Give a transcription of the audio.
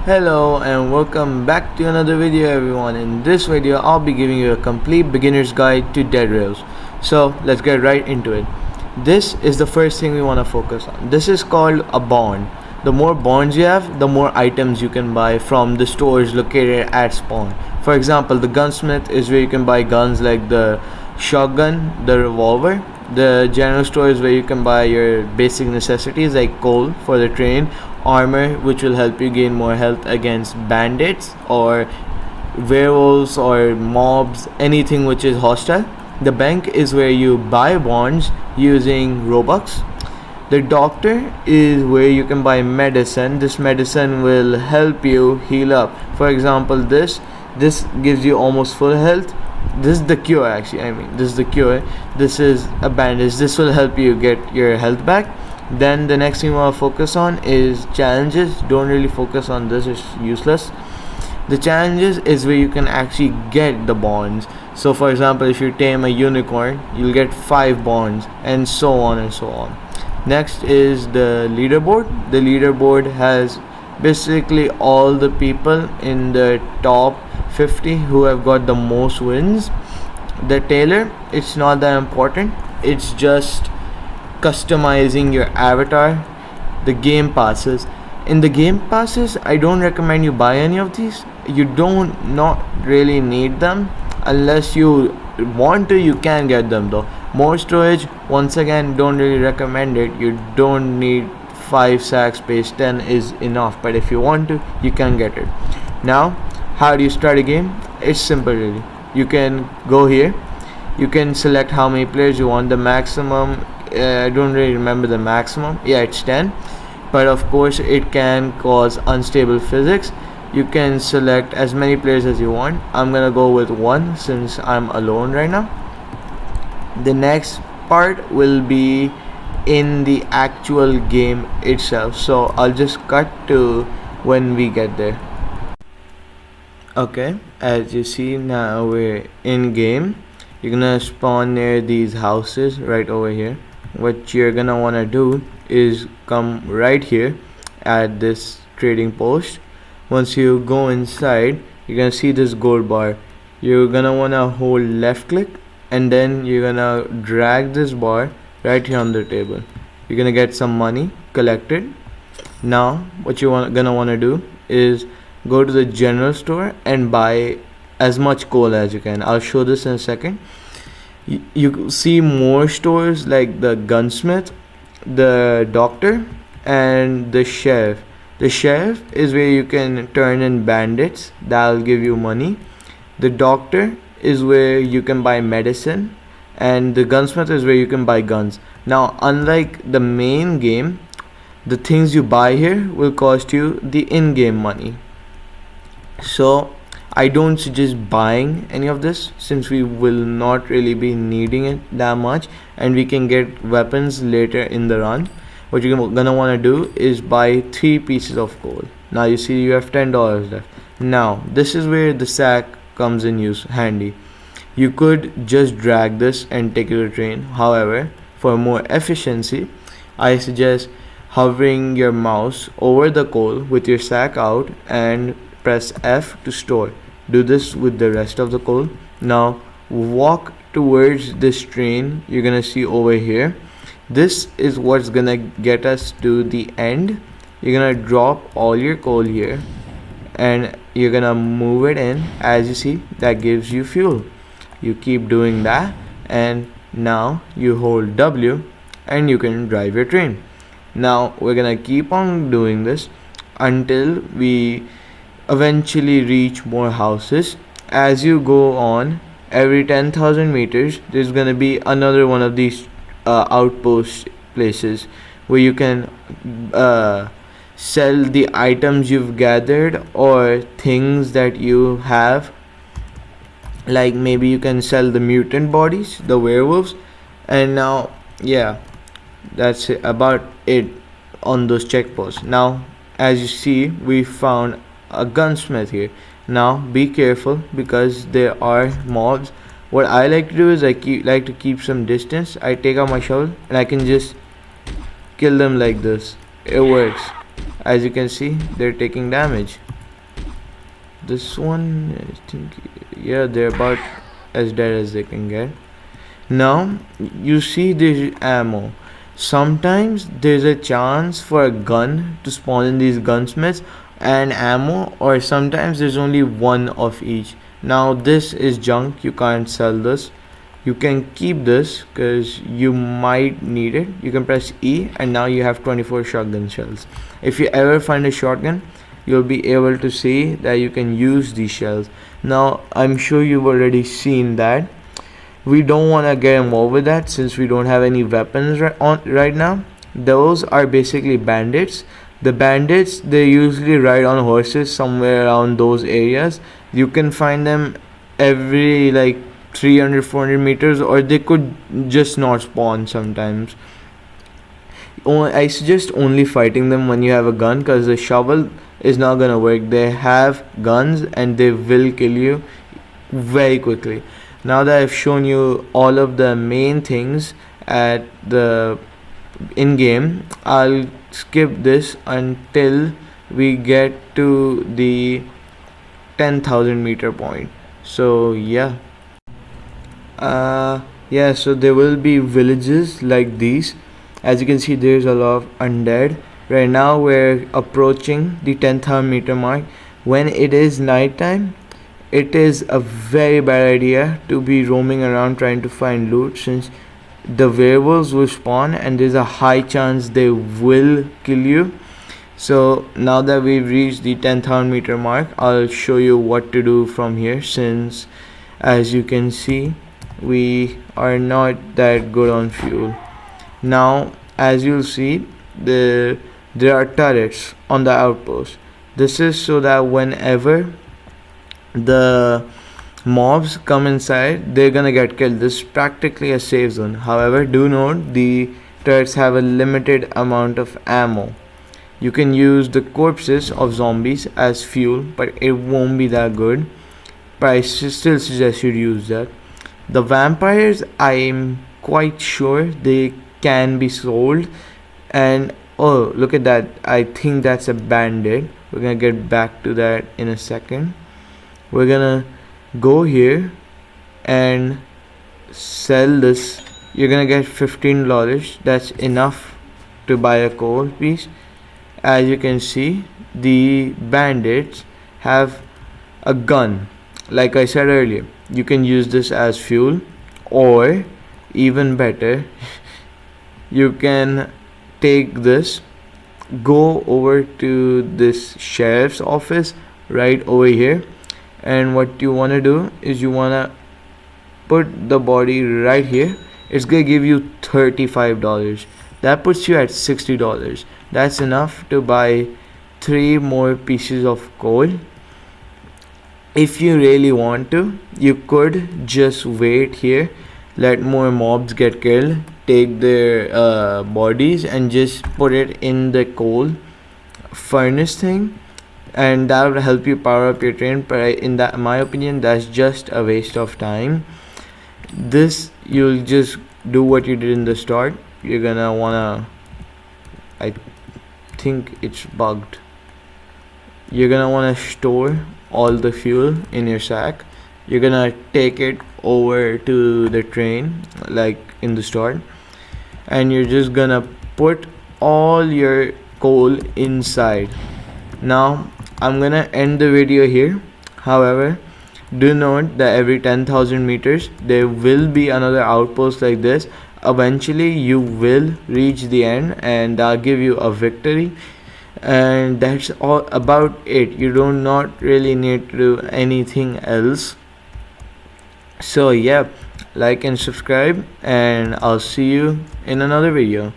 Hello and welcome back to another video everyone. In this video I'll be giving you a complete beginner's guide to dead rails. So let's get right into it. This is the first thing we want to focus on. This is called a bond. The more bonds you have, the more items you can buy from the stores located at spawn. For example, the gunsmith is where you can buy guns like the shotgun, the revolver. The general store is where you can buy your basic necessities like coal for the train, armor which will help you gain more health against bandits or werewolves or mobs, anything which is hostile. The bank is where you buy bonds using Robux. The doctor is where you can buy medicine. This medicine will help you heal up. For example, this gives you almost full health. This is the cure, actually. This is the cure. This is a bandage. This will help you get your health back. Then the next thing we want to focus on is challenges. Don't really focus on this, it's useless. The challenges is where you can actually get the bonds. So for example, if you tame a unicorn, you'll get 5 bonds, and so on and so on. Next is the leaderboard. The leaderboard has basically all the people in the top 50 who have got the most wins. The tailor, it's not that important, it's just customizing your avatar. The game passes. In the game passes, I don't recommend you buy any of these. You don't not really need them. Unless you want to, you can get them though. More storage, once again, don't really recommend it. You don't need 5 sack space, 10 is enough, but if you want to, you can get it. Now, how do you start a game? It's simple really. You can go here, you can select how many players you want. The maximum, I don't really remember the maximum, yeah, it's 10, but of course it can cause unstable physics. You can select as many players as you want. I'm gonna go with 1 since I'm alone right now. The next part will be in the actual game itself, so I'll just cut to when we get there. Okay, as you see, now we're in game. You're gonna spawn near these houses right over here. What you're gonna wanna do is come right here at this trading post. Once you go inside, you're gonna see this gold bar. You're gonna wanna hold left click, and then you're gonna drag this bar right here on the table. You're gonna get some money collected. Now what gonna wanna do is go to the general store and buy as much coal as you can. I'll show this in a second. You see more stores like the gunsmith, the doctor, and the sheriff. The sheriff is where you can turn in bandits, that'll give you money. The doctor is where you can buy medicine, and the gunsmith is where you can buy guns. Now, unlike the main game, the things you buy here will cost you the in-game money. So I don't suggest buying any of this since we will not really be needing it that much, and we can get weapons later in the run. What you're gonna want to do is buy 3 pieces of coal. Now you see you have $10 left. Now this is where the sack comes in handy. You could just drag this and take it to the train. However, for more efficiency, I suggest hovering your mouse over the coal with your sack out and press F to store. Do this with the rest of the coal. Now walk towards this train you're gonna see over here. This is what's gonna get us to the end. You're gonna drop all your coal here and you're gonna move it in. As you see, that gives you fuel. You keep doing that, and now you hold W and you can drive your train. Now we're gonna keep on doing this until we eventually reach more houses. As you go on, every 10,000 meters there's gonna be another one of these outpost places where you can sell the items you've gathered or things that you have. Like maybe you can sell the mutant bodies, the werewolves. And now, yeah, that's about it on those checkposts. Now as you see, we found a gunsmith here. Now be careful because there are mobs. What I like to do is like to keep some distance. I take out my shovel and I can just kill them like this. It works. As you can see, they're taking damage. this one, I think, yeah, they're about as dead as they can get. Now you see this ammo. Sometimes there's a chance for a gun to spawn in these gunsmiths and ammo, or sometimes there's only one of each. Now this is junk, you can't sell this. You can keep this because you might need it. You can press E and now you have 24 shotgun shells. If you ever find a shotgun, you'll be able to see that you can use these shells. Now I'm sure you've already seen that. We don't want to get involved with that since we don't have any weapons right now. Those are basically bandits. The bandits, they usually ride on horses somewhere around those areas. You can find them every like 300-400 meters, or they could just not spawn sometimes. I suggest only fighting them when you have a gun, because the shovel is not gonna work. They have guns and they will kill you very quickly. Now that I've shown you all of the main things at the in-game, I'll skip this until we get to the 10,000 meter point. So yeah, so there will be villages like these. As you can see, there's a lot of undead. Right now we're approaching the 10,000 meter mark. When it is nighttime, it is a very bad idea to be roaming around trying to find loot, since the werewolves will spawn and there's a high chance they will kill you. So now that we've reached the 10,000 meter mark, I'll show you what to do from here, since as you can see, we are not that good on fuel. Now as you'll see, there are turrets on the outpost. This is so that whenever the mobs come inside, they're gonna get killed. This is practically a safe zone. However, do note the turrets have a limited amount of ammo. You can use the corpses of zombies as fuel, but it won't be that good. But I still suggest you use that. The vampires, I'm quite sure they can be sold. And oh, look at that, I think that's a bandit. We're gonna get back to that in a second. We're gonna go here and sell this. You're gonna get $15. That's enough to buy a coal piece. As you can see, the bandits have a gun. Like I said earlier, you can use this as fuel, or even better, you can take this, go over to this sheriff's office right over here, and what you want to do is you want to put the body right here. It's gonna give you $35. That puts you at $60. That's enough to buy 3 more pieces of coal. If you really want to, you could just wait here, let more mobs get killed, take their bodies and just put it in the coal furnace thing, and that would help you power up your train. But in my opinion, that's just a waste of time. This, you'll just do what you did in the start. You're gonna wanna, I think it's bugged, you're gonna wanna store all the fuel in your sack. You're gonna take it over to the train like in the start, and you're just gonna put all your coal inside. Now I'm gonna end the video here. However, do note that every 10,000 meters there will be another outpost like this. Eventually you will reach the end, and that'll give you a victory. And that's all about it. You do not really need to do anything else. So yeah, like and subscribe, and I'll see you in another video.